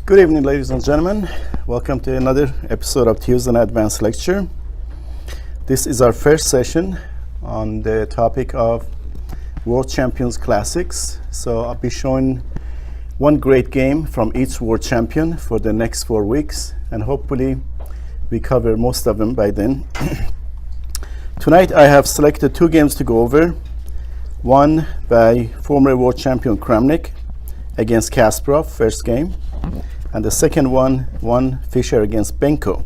Good evening, ladies and gentlemen. Welcome to another episode of Tuesday Night Advanced Lecture. This is our first session on the topic of World Champions Classics. So I'll be showing one great game from each World Champion for the next 4 weeks, and hopefully we cover most of them by then. Tonight I have selected 2 games to go over. One by former World Champion Kramnik against Kasparov, first game. And the second one Fischer against Benko.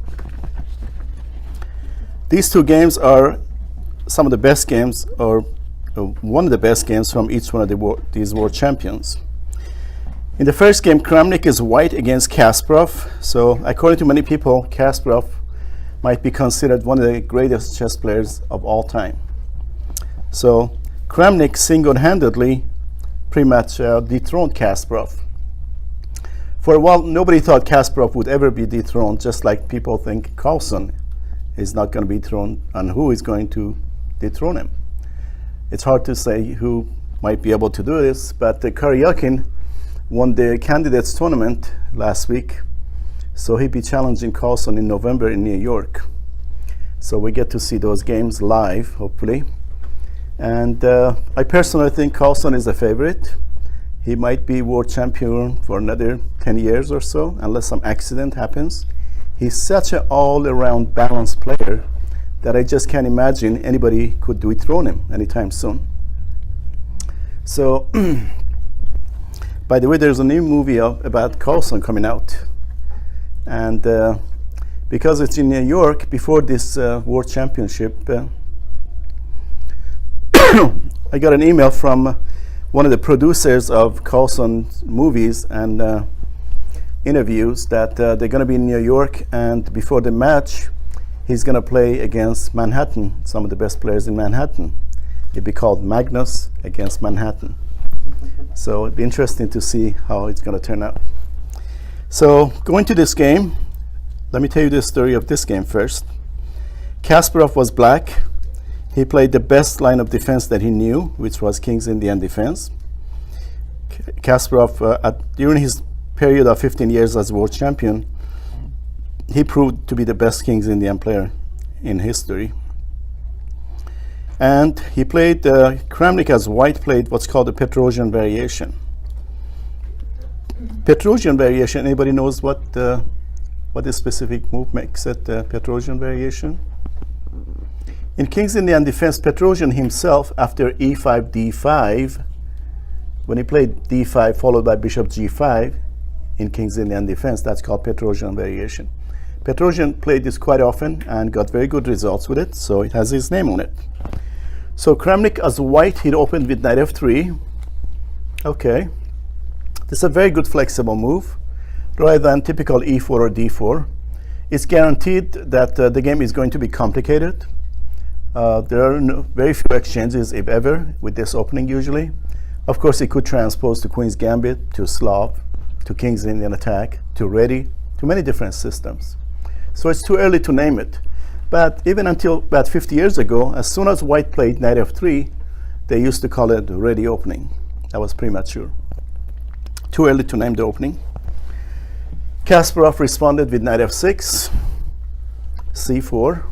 These 2 games are some of the best games, or one of the best games from each one of these world champions. In the first game, Kramnik is white against Kasparov. So according to many people, Kasparov might be considered one of the greatest chess players of all time. So Kramnik single-handedly pretty much dethroned Kasparov. For a while, nobody thought Kasparov would ever be dethroned, just like people think Carlsen is not going to be dethroned, and who is going to dethrone him. It's hard to say who might be able to do this, but Karyakin won the candidates tournament last week, so he'll be challenging Carlsen in November in New York. So we get to see those games live, hopefully. And I personally think Carlsen is a favorite. He might be world champion for another 10 years or so, unless some accident happens. He's such an all-around balanced player that I just can't imagine anybody could dethrone him anytime soon. So, by the way, there's a new movie about Carlsen coming out. And because it's in New York, before this World Championship, I got an email from one of the producers of Carlsen's movies and interviews that they're going to be in New York, and before the match he's going to play against Manhattan, some of the best players in Manhattan. It'd be called Magnus against Manhattan. So it'd be interesting to see how it's going to turn out. So going to this game, let me tell you the story of this game first. Kasparov was black. He played the best line of defense that he knew, which was King's Indian defense. Kasparov, during his period of 15 years as world champion, he proved to be the best King's Indian player in history. And he played, Kramnik as white played what's called the Petrosian variation. Petrosian variation, anybody knows what this specific move makes it Petrosian variation? In King's Indian defense, Petrosian himself, after e5, d5, when he played d5 followed by bishop g5 in King's Indian defense, that's called Petrosian variation. Petrosian played this quite often and got very good results with it, so it has his name on it. So Kramnik as white, he opened with knight f3. Okay, this is a very good flexible move, rather than typical e4 or d4. It's guaranteed that the game is going to be complicated. There are very few exchanges, if ever, with this opening usually. Of course, it could transpose to Queen's Gambit, to Slav, to King's Indian attack, to ready, to many different systems. So it's too early to name it. But even until about 50 years ago, as soon as white played knight f3, they used to call it the ready opening. That was premature. Too early to name the opening. Kasparov responded with knight f6, c4.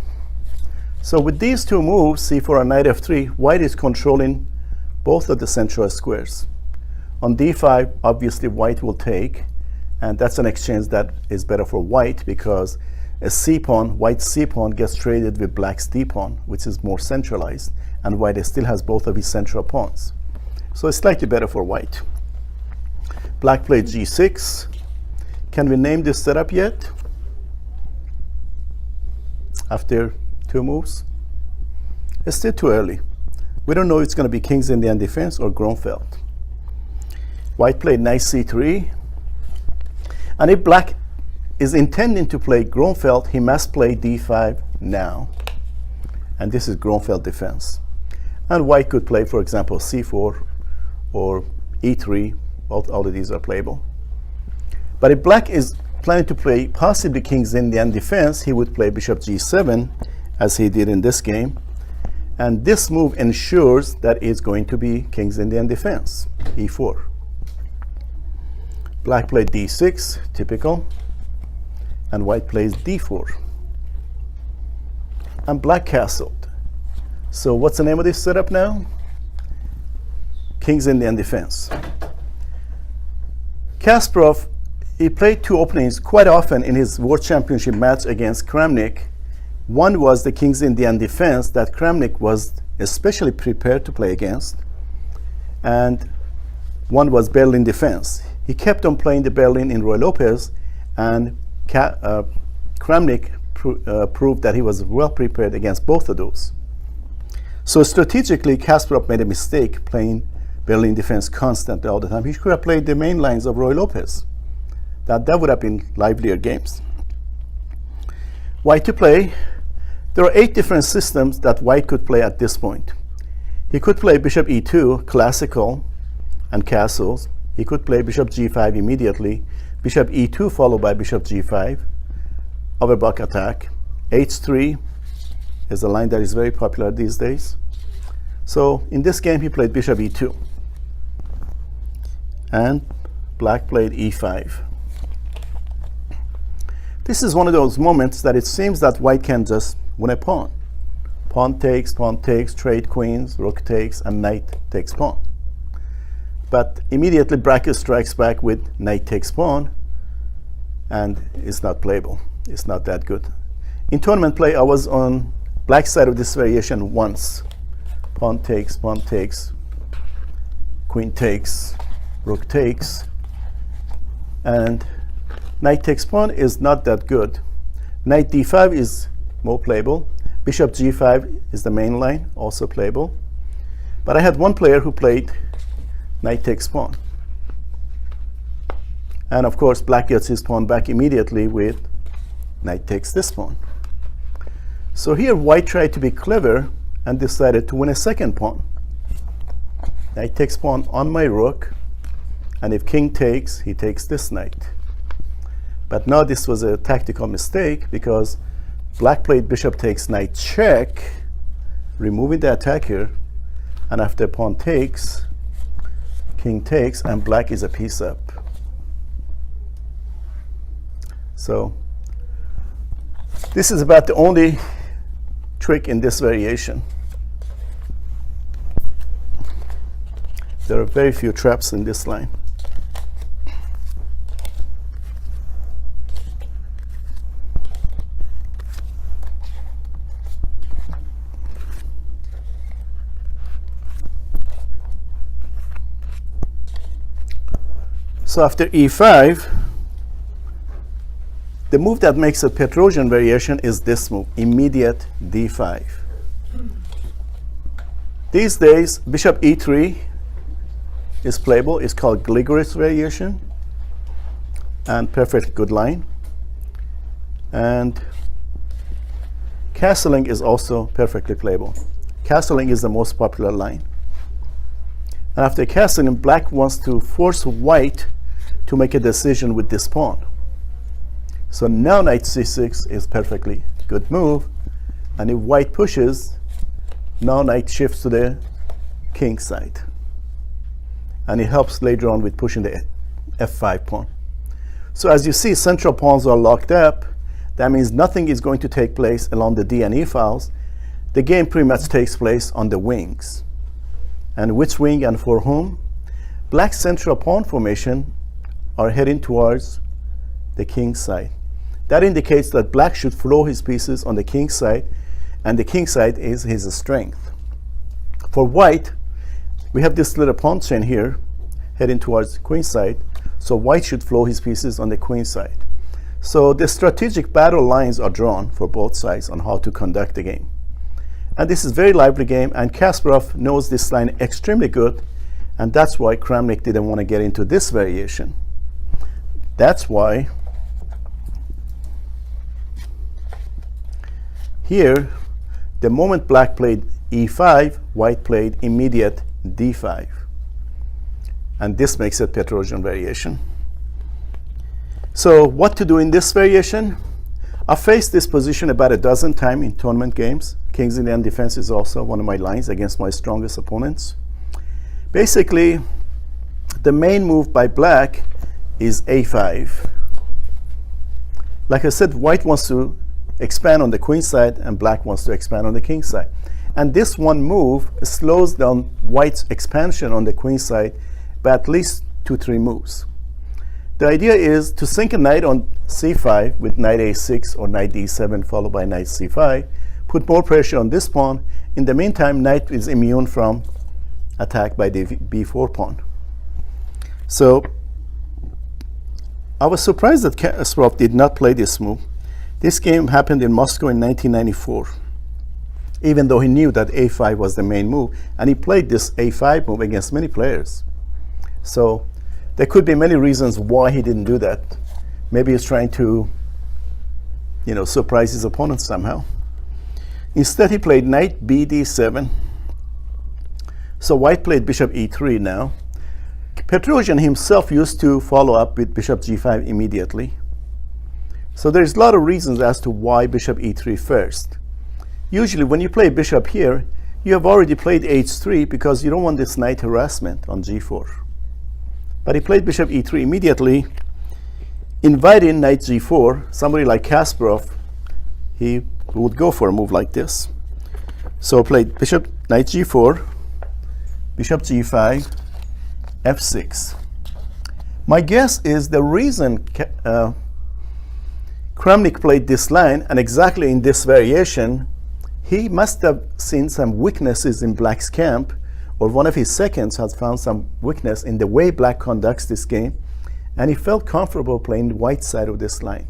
So with these 2 moves, c4 and knight f3, white is controlling both of the central squares. On d5, obviously white will take, and that's an exchange that is better for white because a c-pawn, white's c-pawn gets traded with black's d-pawn, which is more centralized, and white still has both of his central pawns. So it's slightly better for white. Black played g6. Can we name this setup yet? After 2 moves? It's still too early. We don't know if it's going to be King's Indian defense or Grunfeld. White played knight c3. And if black is intending to play Grunfeld, he must play d5 now. And this is Grunfeld defense. And white could play, for example, c4 or e3. All of these are playable. But if black is planning to play possibly King's Indian defense, he would play bishop g7, as he did in this game. And this move ensures that it's going to be King's Indian defense, e4. Black played d6, typical, and white plays d4. And black castled. So what's the name of this setup now? King's Indian defense. Kasparov, he played two openings quite often in his World Championship match against Kramnik. One was the King's Indian defense that Kramnik was especially prepared to play against, and one was Berlin defense. He kept on playing the Berlin in Roy Lopez, and Kramnik proved that he was well prepared against both of those. So strategically, Kasparov made a mistake playing Berlin defense constantly all the time. He could have played the main lines of Roy Lopez. That would have been livelier games. White to play. There are 8 different systems that white could play at this point. He could play bishop e2, classical, and castles. He could play bishop g5 immediately, bishop e2 followed by bishop g5, overblock attack. h3 is a line that is very popular these days. So in this game he played bishop e2, and black played e5. This is one of those moments that it seems that white can just win a pawn. Pawn takes, trade queens, rook takes, and knight takes pawn. But immediately bracket strikes back with knight takes pawn, and it's not playable. It's not that good. In tournament play, I was on black side of this variation once. Pawn takes, queen takes, rook takes, and knight takes pawn is not that good. Knight d5 is more playable. Bishop g5 is the main line, also playable. But I had one player who played knight takes pawn. And of course, black gets his pawn back immediately with knight takes this pawn. So here, white tried to be clever and decided to win a second pawn. Knight takes pawn on my rook, and if king takes, he takes this knight. But now this was a tactical mistake because black played bishop takes knight check, removing the attack here, and after pawn takes, king takes, and black is a piece up. So this is about the only trick in this variation. There are very few traps in this line. So after e5, the move that makes a Petrosian variation is this move, immediate d5. These days, bishop e3 is playable. It's called Gligor's variation, and perfectly good line. And castling is also perfectly playable. Castling is the most popular line. And after castling, black wants to force white to make a decision with this pawn. So now knight c6 is perfectly good move, and if white pushes, now knight shifts to the king side, and it helps later on with pushing the f5 pawn. So as you see, central pawns are locked up. That means nothing is going to take place along the d and e files. The game pretty much takes place on the wings. And which wing and for whom? Black's central pawn formation are heading towards the king's side. That indicates that black should flow his pieces on the king's side, and the king's side is his strength. For white, we have this little pawn chain here heading towards the queen side, so white should flow his pieces on the queen side. So the strategic battle lines are drawn for both sides on how to conduct the game. And this is a very lively game, and Kasparov knows this line extremely good, and that's why Kramnik didn't want to get into this variation. That's why here, the moment black played e5, white played immediate d5. And this makes it Petrosian variation. So what to do in this variation? I faced this position about a dozen times in tournament games. King's Indian defense is also one of my lines against my strongest opponents. Basically, the main move by black is a5. Like I said, white wants to expand on the queen side and black wants to expand on the king side. And this one move slows down white's expansion on the queen side by at least 2-3 moves. The idea is to sink a knight on c5 with knight a6 or knight d7 followed by knight c5, put more pressure on this pawn. In the meantime, knight is immune from attack by the b4 pawn. So I was surprised that Kasparov did not play this move. This game happened in Moscow in 1994, even though he knew that a5 was the main move, and he played this a5 move against many players. So there could be many reasons why he didn't do that. Maybe he's trying to, surprise his opponent somehow. Instead, he played knight bd7. So white played bishop e3 now. Petrosian himself used to follow up with bishop g5 immediately. So there's a lot of reasons as to why bishop e3 first. Usually when you play bishop here, you have already played h3 because you don't want this knight harassment on g4. But he played bishop e3 immediately, inviting knight g4. Somebody like Kasparov, he would go for a move like this. So played bishop, knight g4, bishop g5, f6. My guess is the reason Kramnik played this line, and exactly in this variation, he must have seen some weaknesses in black's camp, or one of his seconds has found some weakness in the way black conducts this game, and he felt comfortable playing the white side of this line.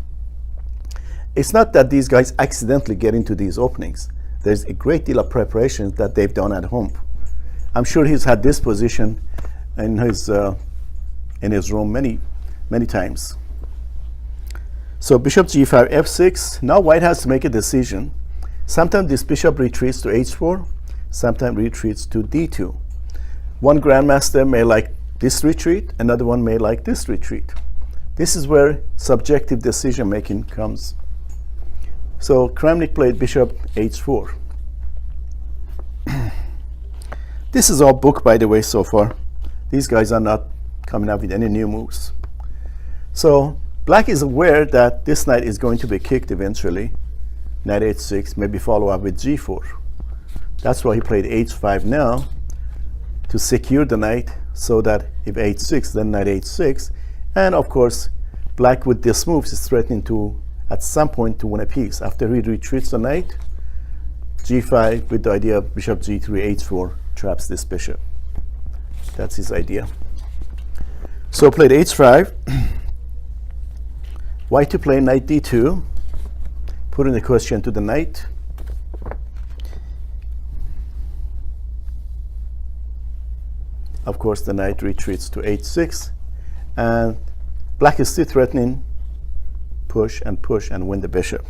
It's not that these guys accidentally get into these openings. There's a great deal of preparation that they've done at home. I'm sure he's had this position in his room many times. So bishop g5, f6. Now white has to make a decision. Sometimes this bishop retreats to h4, sometimes retreats to d2. One grandmaster may like this retreat, another one may like this retreat. This is where subjective decision making comes. So Kramnik played bishop h4. This is all book, by the way, so far. These guys are not coming up with any new moves. So black is aware that this knight is going to be kicked eventually. Knight h6, maybe follow up with g4. That's why he played h5 now, to secure the knight, so that if h6, then knight h6. And of course, black with this move is threatening to, at some point, to win a piece. After he retreats the knight, g5 with the idea of bishop g3, h4 traps this bishop. That's his idea. So played h5. White to play knight d2, putting the question to the knight. Of course, the knight retreats to h6, and black is still threatening push and win the bishop.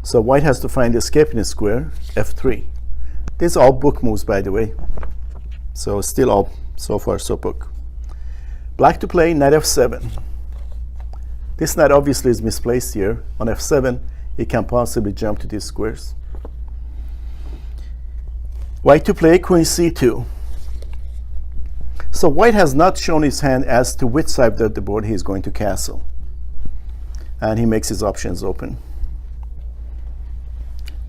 So white has to find the escape in his square, f3. These are all book moves, by the way. So still all so far so book. Black to play knight f7. This knight obviously is misplaced here. On f7, he can possibly jump to these squares. White to play queen c2. So white has not shown his hand as to which side of the board he is going to castle. And he makes his options open.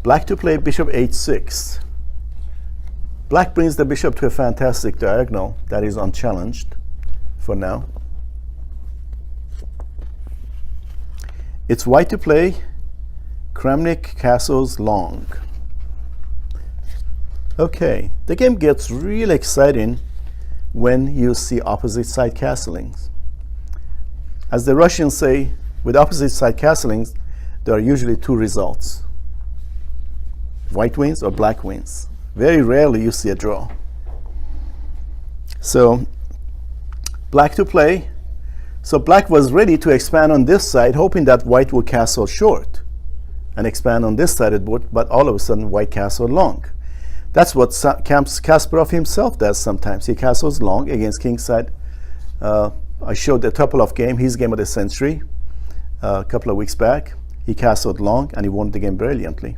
Black to play bishop h6. Black brings the bishop to a fantastic diagonal that is unchallenged for now. It's white to play Kramnik castles long. Okay, the game gets really exciting when you see opposite side castlings. As the Russians say, with opposite side castlings, there are usually two results. White wins or black wins. Very rarely you see a draw. So black to play. So black was ready to expand on this side, hoping that white would castle short and expand on this side of the board, but all of a sudden white castled long. That's what Kasparov himself does sometimes. He castles long against kingside. I showed the Topolov game, his game of the century, a couple of weeks back. He castled long and he won the game brilliantly.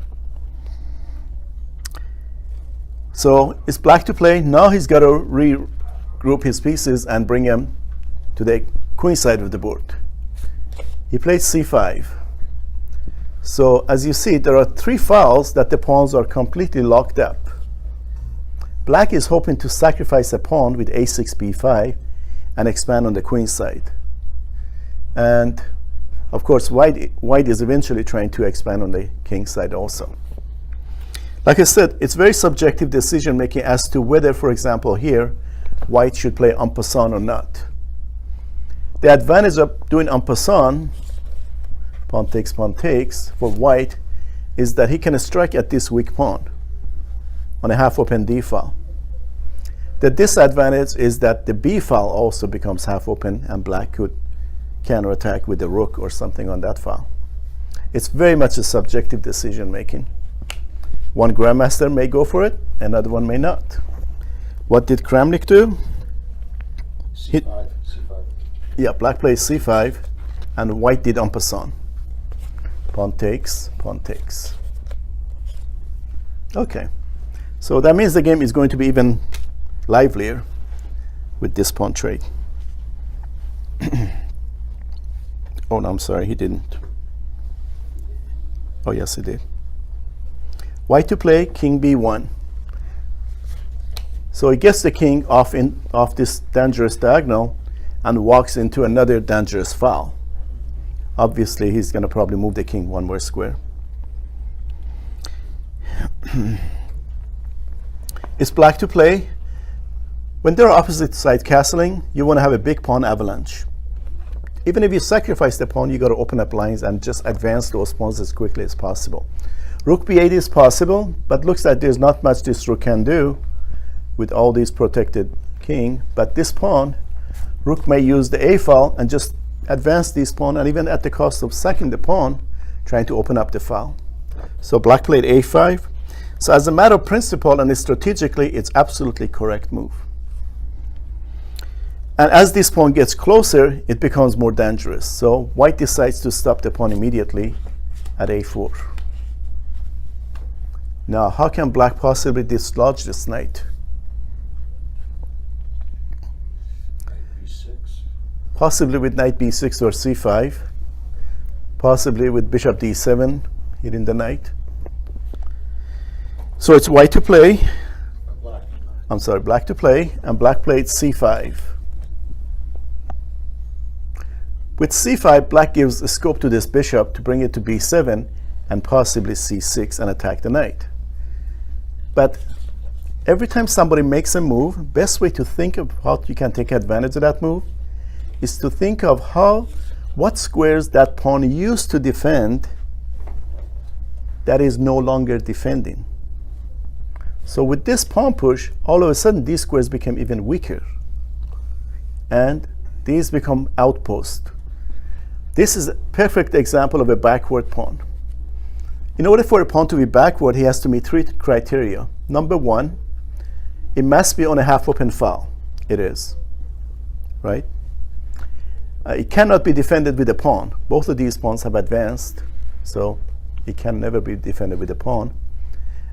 So it's black to play. Now he's got to regroup his pieces and bring them to the queen side of the board. He played c5. So as you see, there are 3 files that the pawns are completely locked up. Black is hoping to sacrifice a pawn with a6, b5 and expand on the queen side. And of course, white is eventually trying to expand on the king side also. Like I said, it's very subjective decision making as to whether, for example, here, white should play en passant or not. The advantage of doing en passant, pawn takes, for white, is that he can strike at this weak pawn on a half-open d file. The disadvantage is that the b file also becomes half-open, and black could counterattack with the rook or something on that file. It's very much a subjective decision making. One grandmaster may go for it, another one may not. What did Kramnik do? c5. Yeah, black plays c5, and white did en passant. Pawn takes, pawn takes. Okay, so that means the game is going to be even livelier with this pawn trade. Oh, no, I'm sorry, he didn't. Oh, yes, he did. White to play king b1. So he gets the king off this dangerous diagonal and walks into another dangerous file. Obviously, he's going to probably move the king 1 more square. It's black to play. When there are opposite side castling, you want to have a big pawn avalanche. Even if you sacrifice the pawn, you got to open up lines and just advance those pawns as quickly as possible. Rook b8 is possible, but looks like there's not much this rook can do with all these protected king. But this pawn, rook may use the a file and just advance this pawn, and even at the cost of sacking the pawn, trying to open up the file. So black played a5. So as a matter of principle and strategically, it's absolutely correct move. And as this pawn gets closer, it becomes more dangerous. So white decides to stop the pawn immediately at a4. Now, how can black possibly dislodge this knight? b6. Possibly with knight b6 or c5. Possibly with bishop d7, hitting the knight. So it's white to play. I'm sorry, black to play, and black played c5. With c5, black gives a scope to this bishop to bring it to b7 and possibly c6 and attack the knight. But every time somebody makes a move, best way to think of how you can take advantage of that move is to think of what squares that pawn used to defend that is no longer defending. So with this pawn push, all of a sudden these squares become even weaker, and these become outposts. This is a perfect example of a backward pawn. In order for a pawn to be backward, he has to meet 3 criteria. Number 1, it must be on a half-open file. It is, right? It cannot be defended with a pawn. Both of these pawns have advanced, so it can never be defended with a pawn.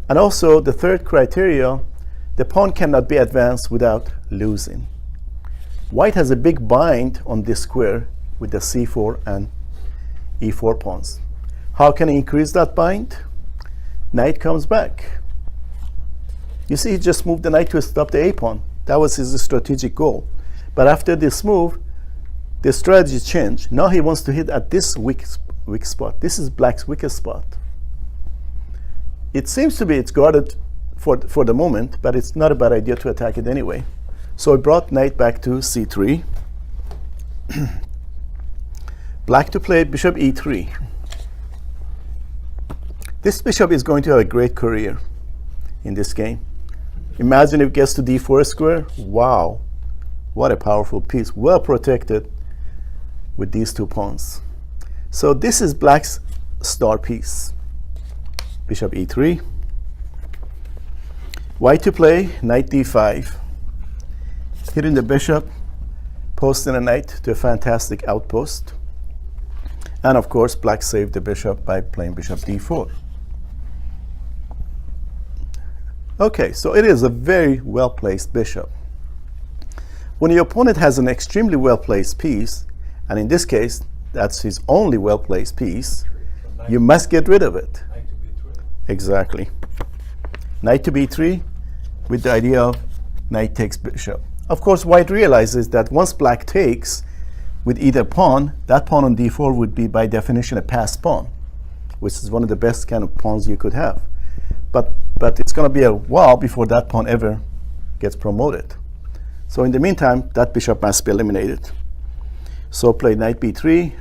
And also, the third criteria, the pawn cannot be advanced without losing. White has a big bind on this square with the c4 and e4 pawns. How can he increase that bind? Knight comes back. You see, he just moved the knight to stop the a pawn. That was his strategic goal. But after this move, the strategy changed. Now he wants to hit at this weak spot. This is black's weakest spot. It seems to be it's guarded for the moment, but it's not a bad idea to attack it anyway. So he brought knight back to c3. Black to play bishop e3. This bishop is going to have a great career in this game. Imagine if it gets to d4 square. Wow, what a powerful piece, well protected with these 2 pawns. So this is black's star piece. Bishop e3. White to play knight d5. Hitting the bishop, posting a knight to a fantastic outpost. And of course, black saved the bishop by playing bishop d4. Okay, so it is a very well-placed bishop. When your opponent has an extremely well-placed piece, And in this case, that's his only well-placed piece. So You must get rid of it. knight to b3. Exactly. Knight to b3 with the idea of knight takes bishop. Of course, white realizes that once black takes with either pawn, that pawn on d4 would be by definition a passed pawn, which is one of the best kind of pawns you could have. But it's going to be a while before that pawn ever gets promoted. So in the meantime, that bishop must be eliminated. So play knight b3.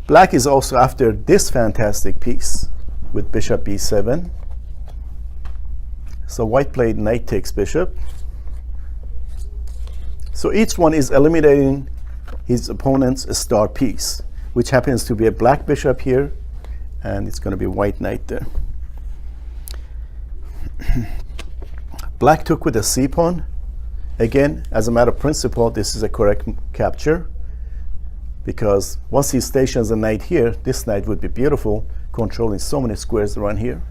Black is also after this fantastic piece with bishop b7. So white played knight takes bishop. So each one is eliminating his opponent's star piece, which happens to be a black bishop here, and it's going to be a white knight there. Black took with a c pawn. Again, as a matter of principle, this is a correct capture, because once he stations a knight here, this knight would be beautiful, controlling so many squares around here.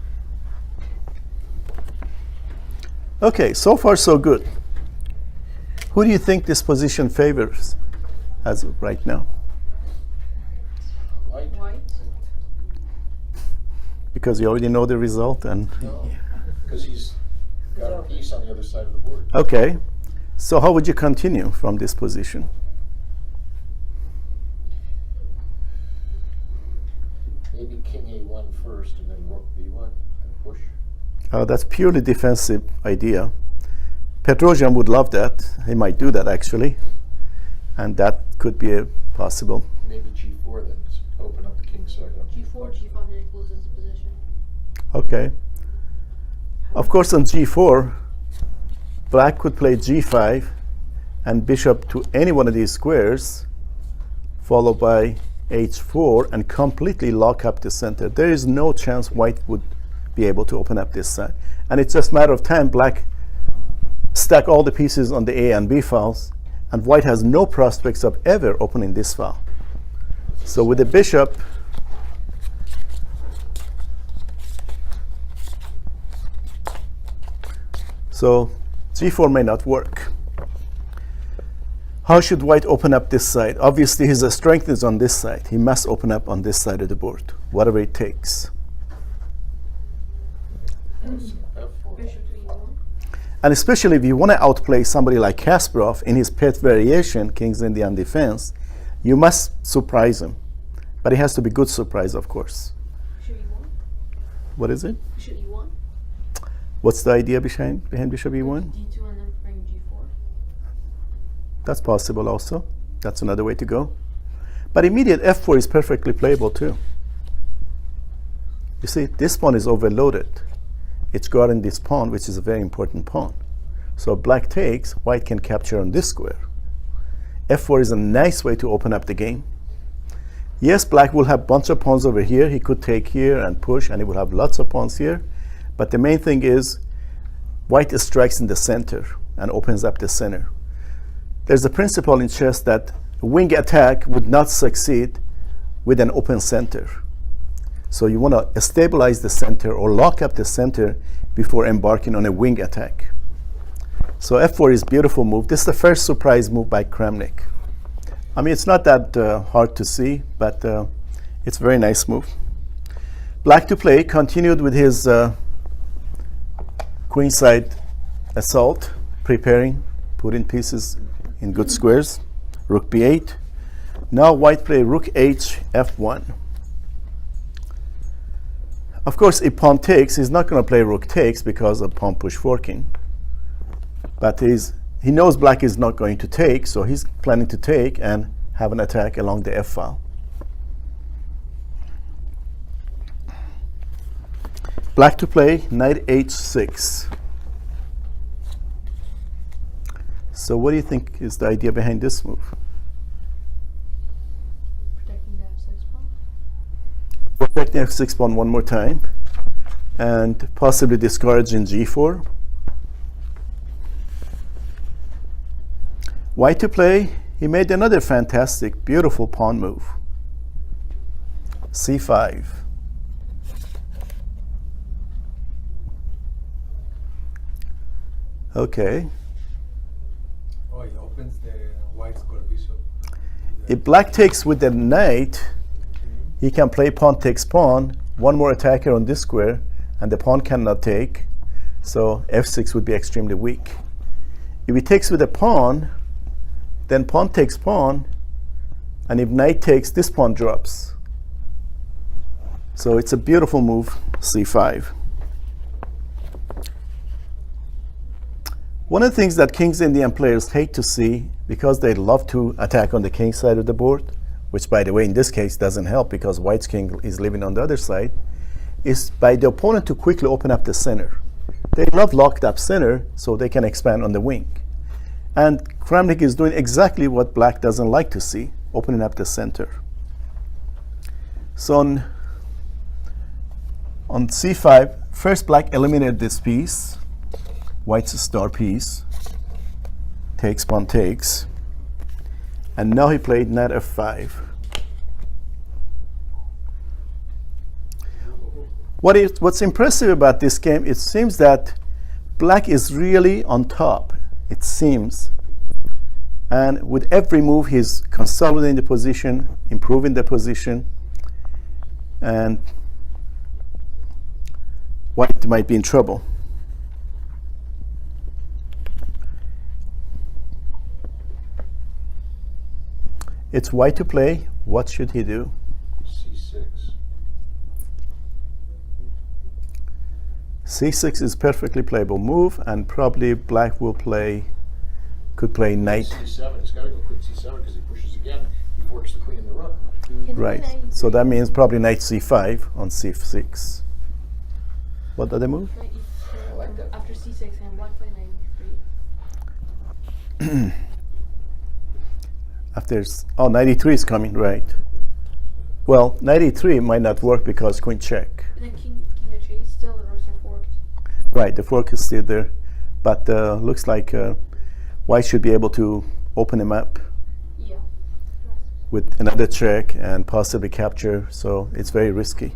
Okay, so far so good. Who do you think this position favors as of right now? White. Because you already know the result. And No, because he's got a piece on the other side of the board. okay, so how would you continue from this position? Maybe king a1 first and then rook b1 and push. That's purely defensive idea. Petrosian would love that. He might do that actually, and that could be a possible. Maybe g4 then, to open up the king side up. G4, G5 then closes the position. Okay. Of course, on g4, black could play g5 and bishop to any one of these squares, followed by h4, and completely lock up the center. There is no chance white would be able to open up this side. And it's just a matter of time black stack all the pieces on the A and B files, and white has no prospects of ever opening this file. So with the bishop, so g4 may not work. How should white open up this side? Obviously his strength is on this side. He must open up on this side of the board, whatever it takes. f4. Bishop to E1. And especially if you want to outplay somebody like Kasparov in his pet variation, King's Indian defense, you must surprise him. But it has to be good surprise, of course. Bishop E1. What is it? Bishop E1. What's the idea behind bishop e1? D2 and then bring G4. That's possible also. That's another way to go. But immediate f4 is perfectly playable too. You see, this pawn is overloaded. It's guarding this pawn, which is a very important pawn. So black takes, white can capture on this square. f4 is a nice way to open up the game. Yes, black will have a bunch of pawns over here. He could take here and push, and he will have lots of pawns here. But the main thing is white strikes in the center and opens up the center. There's a principle in chess that a wing attack would not succeed with an open center. So you want to stabilize the center or lock up the center before embarking on a wing attack. So f4 is a beautiful move. This is the first surprise move by Kramnik. I mean, it's not that hard to see, but it's a very nice move. Black to play continued with his queenside assault, preparing, putting pieces in good squares. Rook b8. Now white play rook h f1. Of course, if pawn takes, he's not going to play rook takes because of pawn push forking. But he knows black is not going to take, so he's planning to take and have an attack along the f file. Black to play knight h6. So what do you think is the idea behind this move? Protecting the f6 pawn. Protecting f6 pawn one more time, and possibly discouraging g4. White to play, he made another fantastic, beautiful pawn move. c5. Okay. Oh, he opens the white square bishop. If black takes with the knight, he can play pawn takes pawn, one more attacker on this square, and the pawn cannot take. So f6 would be extremely weak. If he takes with a pawn, then pawn takes pawn, and if knight takes, this pawn drops. So it's a beautiful move, c5. One of the things that King's Indian players hate to see, because they love to attack on the king side of the board, which by the way in this case doesn't help because white's king is living on the other side, is by the opponent to quickly open up the center. They love locked up center so they can expand on the wing. And Kramnik is doing exactly what black doesn't like to see, opening up the center. So on c5, first black eliminated this piece, white's star piece, takes, pawn takes, and now he played knight f5. What's impressive about this game, it seems that black is really on top, it seems. And with every move, he's consolidating the position, improving the position, and white might be in trouble. It's white to play. What should he do? C6. C6 is perfectly playable move, and probably black will could play knight. C7. He's got to go queen C7 because he pushes again. He forks the queen and the rook. Right. So that means probably knight c5 on c6. What other move? Knight E3. I like that. After c6 and black play knight E3. After knight e3 is coming, right? Well, knight e3 might not work because queen check. And then king h8 still, the rooks are forked. Right, the fork is still there, but looks like white should be able to open him up Yeah. with another check and possibly capture, so it's very risky.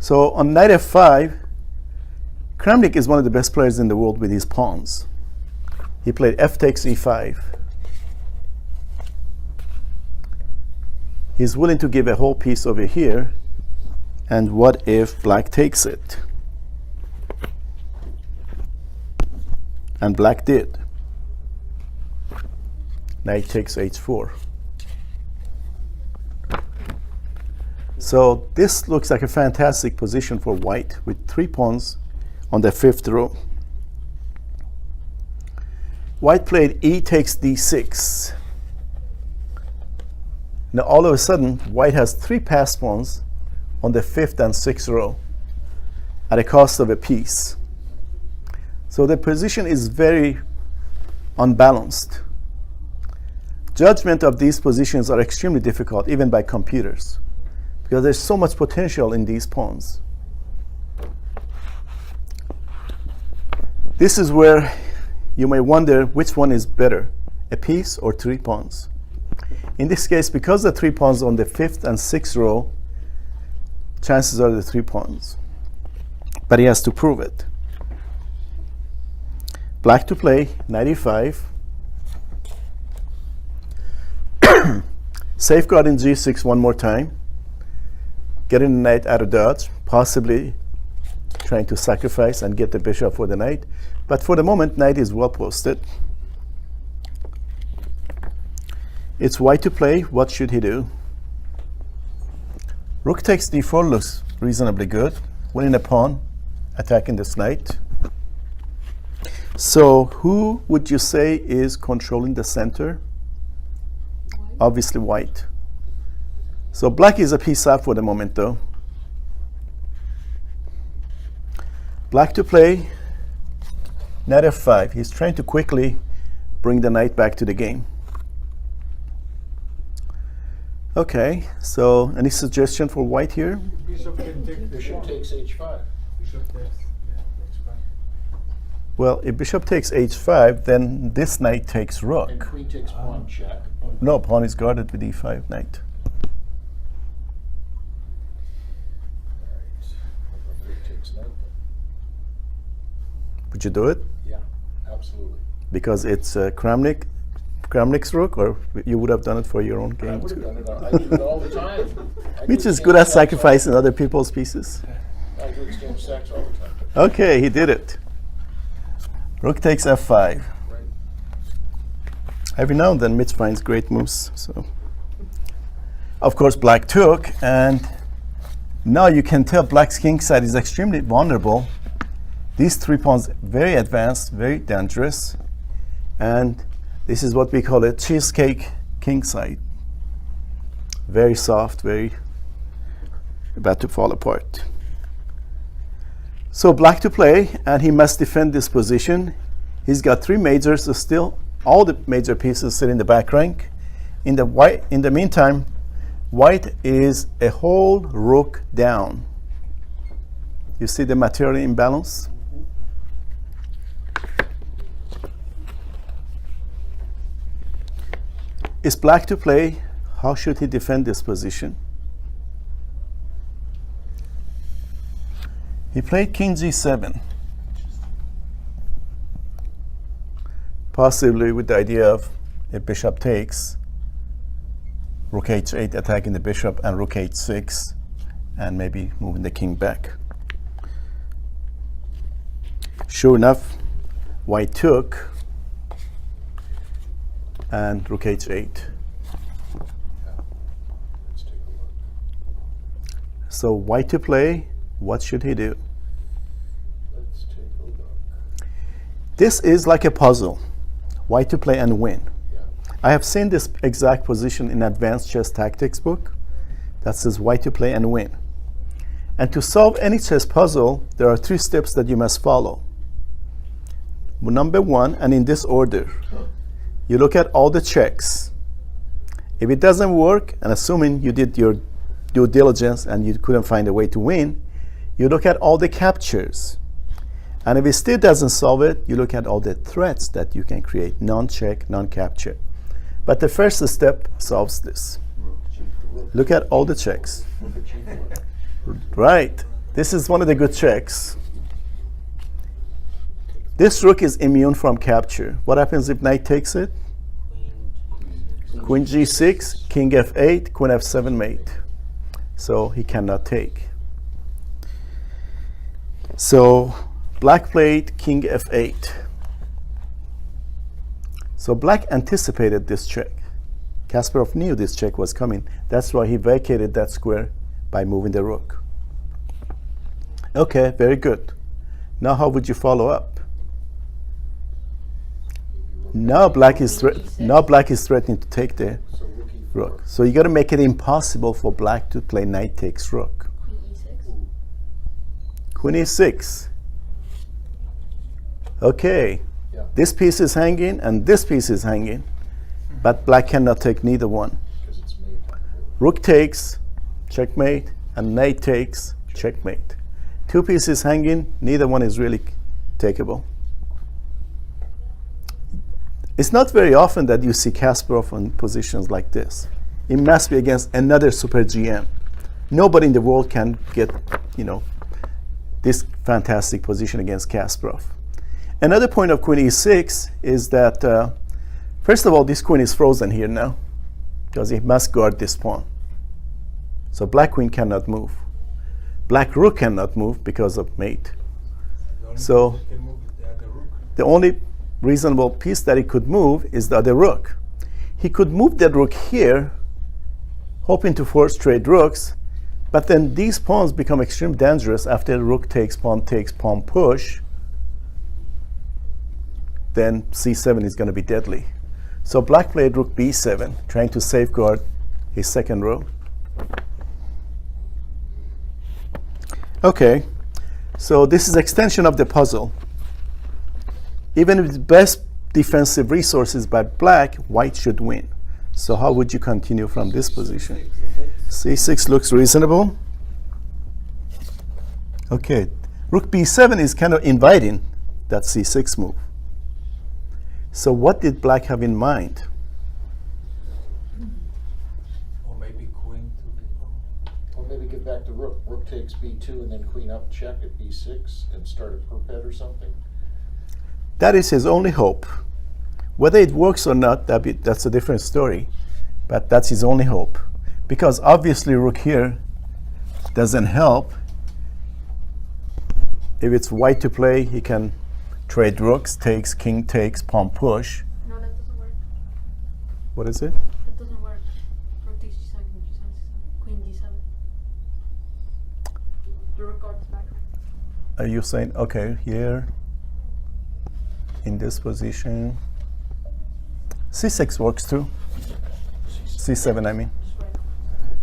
So on knight f5, Kramnik is one of the best players in the world with his pawns. He played f takes e5. He's willing to give a whole piece over here, and what if black takes it? And black did. Knight takes h4. So this looks like a fantastic position for white with 3 pawns on the 5th row. White played e takes d6. Now all of a sudden, white has 3 passed pawns on the 5th and 6th row at a cost of a piece. So the position is very unbalanced. Judgment of these positions are extremely difficult, even by computers, because there's so much potential in these pawns. This is where you may wonder which one is better, a piece or 3 pawns. In this case, because the 3 pawns on the 5th and 6th row, chances are the 3 pawns. But he has to prove it. Black to play, knight e5. Safeguarding g6 one more time. Getting the knight out of dodge, possibly trying to sacrifice and get the bishop for the knight. But for the moment, knight is well posted. It's white to play. What should he do? Rook takes d4 looks reasonably good. Winning a pawn, attacking this knight. So who would you say is controlling the center? White. Obviously white. So black is a piece up for the moment though. Black to play, knight f5. He's trying to quickly bring the knight back to the game. Okay, so any suggestion for white here? Bishop can take Bishop takes h5. Bishop takes, yeah, that's fine. Well, if bishop takes h5, then this knight takes And rook. queen takes pawn check. No, pawn is guarded with e5 knight. Alright. Rook takes knight then. Would you do it? Yeah, absolutely. Because it's Kramnik Kramnick's rook, or you would have done it for your own I game would have too? done it. I do it all the time. I do Mitch is exchange good at sacks all- sacrificing other people's pieces. I do exchange sacks all the time. Okay, he did it. Rook takes f5. Right. Every now and then Mitch finds great moves. So, of course, black took, and now you can tell black's king side is extremely vulnerable. These 3 pawns very advanced, very dangerous, and this is what we call a cheesecake king side. Very soft, very about to fall apart. So black to play, and he must defend this position. He's got 3 majors, so still all the major pieces sit in the back rank. In the meantime, white is a whole rook down. You see the material imbalance? Is black to play? How should he defend this position? He played king g7, possibly with the idea of a bishop takes, rook h8 attacking the bishop, and rook h6, and maybe moving the king back. Sure enough, white took, and rook h8. Let's take a look. So white to play, what should he do? Let's take a look. This is like a puzzle. White to play and win. Yeah. I have seen this exact position in Advanced Chess Tactics book that says white to play and win. And to solve any chess puzzle, there are 3 steps that you must follow. Number 1, and in this order, you look at all the checks. If it doesn't work, and assuming you did your due diligence and you couldn't find a way to win, you look at all the captures. And if it still doesn't solve it, you look at all the threats that you can create, non-check, non-capture. But the first step solves this. Look at all the checks. Right. This is one of the good checks. This rook is immune from capture. What happens if knight takes it? Queen g6, king f8, queen f7 mate. So he cannot take. So black played king f8. So black anticipated this check. Kasparov knew this check was coming. That's why he vacated that square by moving the rook. Okay, very good. Now how would you follow up? Now black is threatening to take the So rook e4. rook. So you got to make it impossible for black to play knight takes rook. Queen e6. Queen e6. Okay. Yeah. This piece is hanging and this piece is hanging, but black cannot take neither one. Because it's made. Rook takes, checkmate, and knight takes, checkmate. 2 pieces hanging, neither one is really takeable. It's not very often that you see Kasparov in positions like this. It must be against another super GM. Nobody in the world can get, this fantastic position against Kasparov. Another point of queen e6 is that, first of all, this queen is frozen here now because it must guard this pawn. So black queen cannot move. Black rook cannot move because of mate. So You can move the other rook. the only reasonable piece that he could move is the other rook. He could move that rook here, hoping to force trade rooks, but then these pawns become extremely dangerous after rook takes, pawn push. Then c7 is going to be deadly. So black played rook b7, trying to safeguard his second row. Okay, so this is extension of the puzzle. Even with the best defensive resources by black, white should win. So how would you continue from this position? c6 looks reasonable. Okay, rook b7 is kind of inviting that c6 move. So what did black have in mind? Or maybe queen to the. Or maybe get back to rook. Rook takes b2 and then queen up check at b6 and start a perpet or something. That is his only hope. Whether it works or not, that's a different story. But that's his only hope. Because obviously rook here doesn't help. If it's white to play, he can trade rooks, takes, king takes, pawn push. No, that doesn't work. What is it? That doesn't work. Rook takes g7, king g7, c7, queen d7. The rook guards back. Are you saying, okay, here, in this position, c6 works too. c7, I mean. Just right.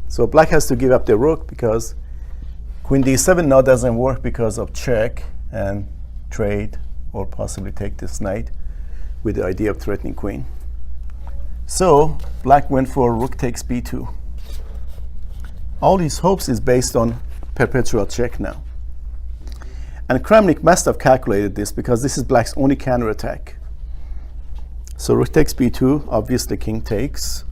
So black has to give up the rook because queen d7 now doesn't work because of check and trade, or possibly take this knight with the idea of threatening queen. So black went for rook takes b2. All his hopes is based on perpetual check now. And Kramnik must have calculated this because this is black's only counterattack. So rook takes b2, obviously king takes.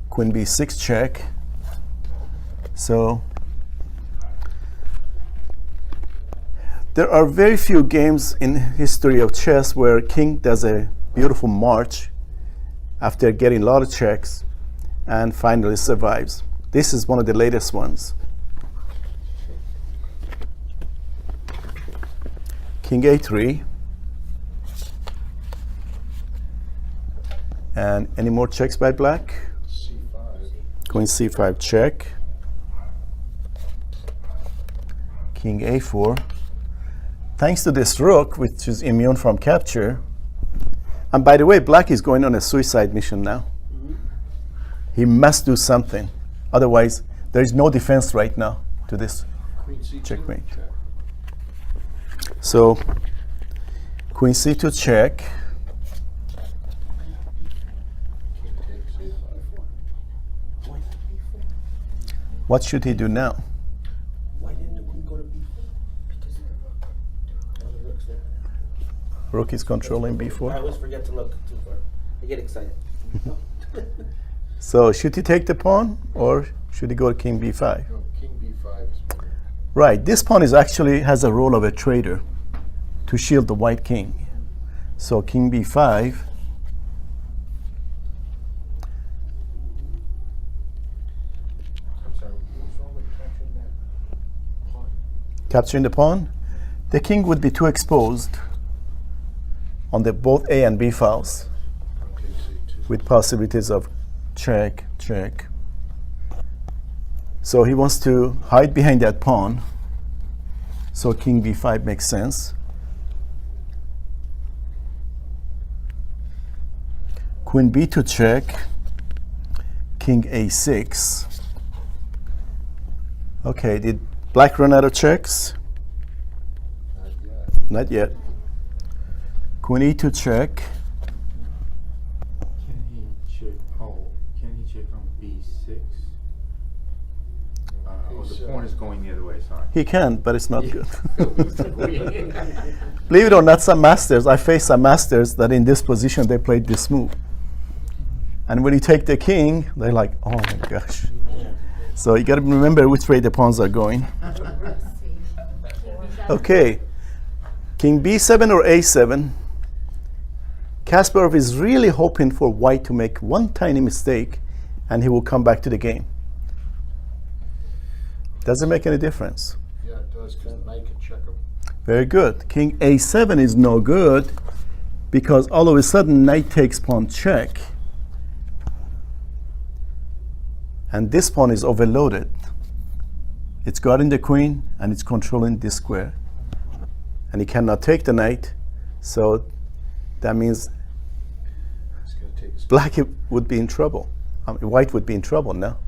Queen b6 check. So there are very few games in history of chess where king does a beautiful march after getting a lot of checks and finally survives. This is one of the latest ones. King a3. And any more checks by black? C5. Queen c5 check. King a4. Thanks to this rook, which is immune from capture. And by the way, black is going on a suicide mission now. He must do something. Otherwise, there is no defense right now to this Queen C2. checkmate. Check. So, queen c2 check. King takes A5. What should he do now? Why didn't the queen go to b4? Because of the rook. Oh, the rook's there. Rook is controlling I b4. always forget to look too far. I get excited. So, should he take the pawn or should he go to king b5? No, King B5 is better. Right, this pawn is actually has a role of a traitor to shield the white king. So king b5. I'm sorry, what's wrong with capturing that pawn? Capturing the pawn, the king would be too exposed on the both A and B files Okay, C2. with possibilities of check, check. So he wants to hide behind that pawn. So king b5 makes sense. Queen b2 check. King a6. Okay, did black run out of checks? Not yet. Not yet. Queen e2 check. Can he check? Oh, can he check on B6? Oh, the pawn is going the other way. Sorry. He can, but it's not good. Believe it or not, some masters, I faced some masters that in this position they played this move. And when you take the king, they're like, oh my gosh. So you got to remember which way the pawns are going. Okay, king b7 or a7. Kasparov is really hoping for white to make one tiny mistake and he will come back to the game. Doesn't make any difference. Yeah, it does, because the knight can check him. Very good. King a7 is no good because all of a sudden knight takes pawn check. And this pawn is overloaded. It's guarding the queen and it's controlling this square. And he cannot take the knight, so that means It's going to take his black would be in trouble. White would be in trouble now.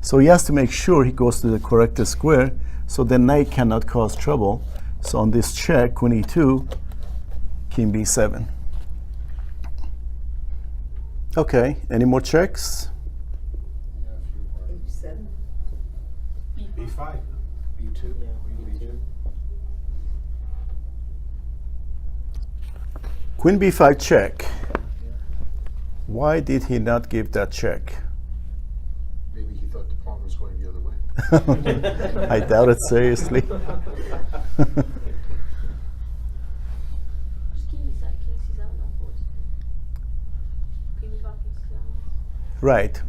So he has to make sure he goes to the correct square so the knight cannot cause trouble. So on this check, queen e2, king b7. Okay, any more checks? Yeah, if you want. h7. B5. B2. Yeah, Queen B2. Queen b5 check. Why did he not give that check? Maybe he thought the pawn was going the other way. I doubt it seriously. Just king C7, of course. Queen B5, king C7. Right.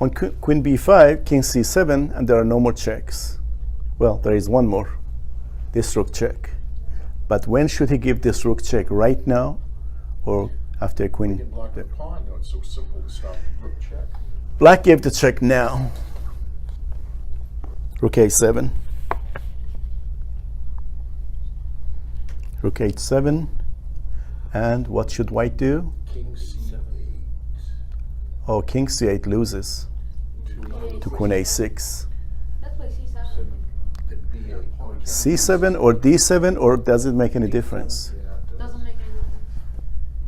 On queen b5, king c7, and there are no more checks. Well, there is one more. This rook check. But when should he give this rook check? Right now, or after We queen? can block the pawn, though. It's so simple to stop the rook check. Black gave the check now. Rook a7. Rook h7. And what should white do? King C8. Oh, king c8 loses to queen a6. Let's play C7. The B8. c7 or d7, or does it make any difference? Yeah, it does. Doesn't make any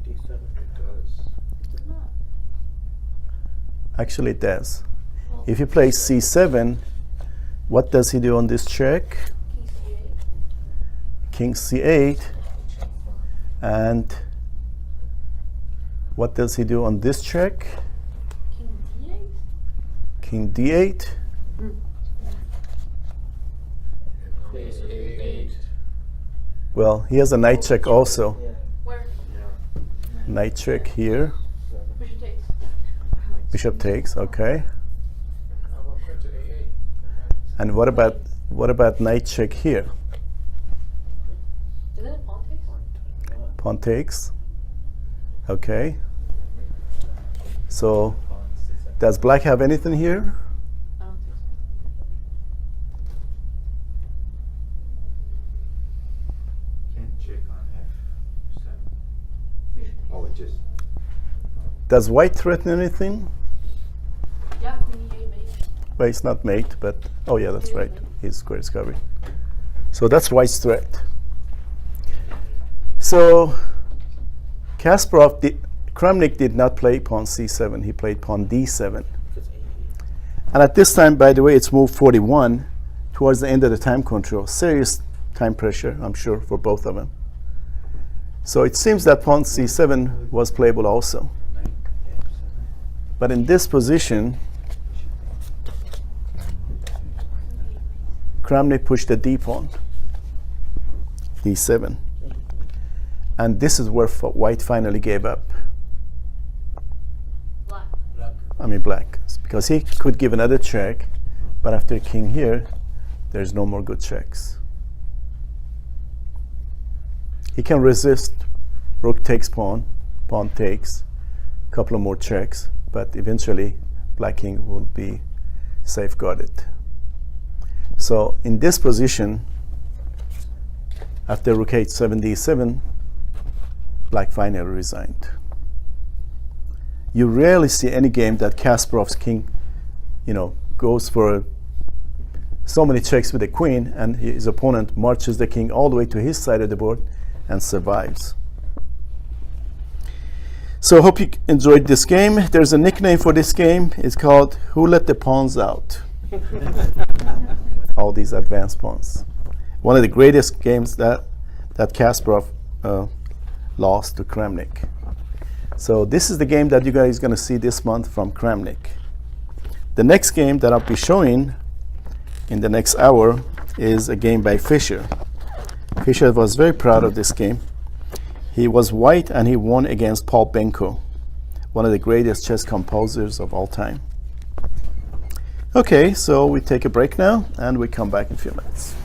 difference. D7. It does. Does not. Actually, it does. If he plays c7, what does he do on this check? King C8. King c8. And what does he do on this check? King D8. King d8. Queen A8. Well, he has a knight check also. Where? Knight check here. Bishop takes. Bishop takes, okay. How about queen to A8? And what about knight check here? Isn't it pawn takes? Pawn takes. Okay. So does black have anything here? I don't think so. Can't check on F7. Bishop takes. Oh, it just. Does white threaten anything? Yeah, Queen E8 mate. Well, it's not mate, but oh yeah, that's right. He's square discovery. So that's white's threat. So Kramnik did not play pawn c7. He played pawn d7. And at this time, by the way, it's move 41 towards the end of the time control. Serious time pressure, I'm sure, for both of them. So it seems that pawn c7 was playable also. Knight F7. But in this position, Kramnik pushed the d pawn, d7. And this is where white finally gave up. Black. I mean black, because he could give another check, but after king here, there's no more good checks. He can resist, rook takes pawn, pawn takes, a couple of more checks, but eventually black king will be safeguarded. So in this position, after rook h7 d7, black finally resigned. You rarely see any game that Kasparov's king, goes for so many checks with the queen, and his opponent marches the king all the way to his side of the board and survives. So I hope you enjoyed this game. There's a nickname for this game. It's called Who Let the Pawns Out? All these advanced pawns. One of the greatest games that Kasparov lost to Kramnik. So this is the game that you guys are going to see this month from Kramnik. The next game that I'll be showing in the next hour is a game by Fischer. Fischer was very proud of this game. He was white and he won against Paul Benko, one of the greatest chess composers of all time. Okay, so we take a break now and we come back in a few minutes.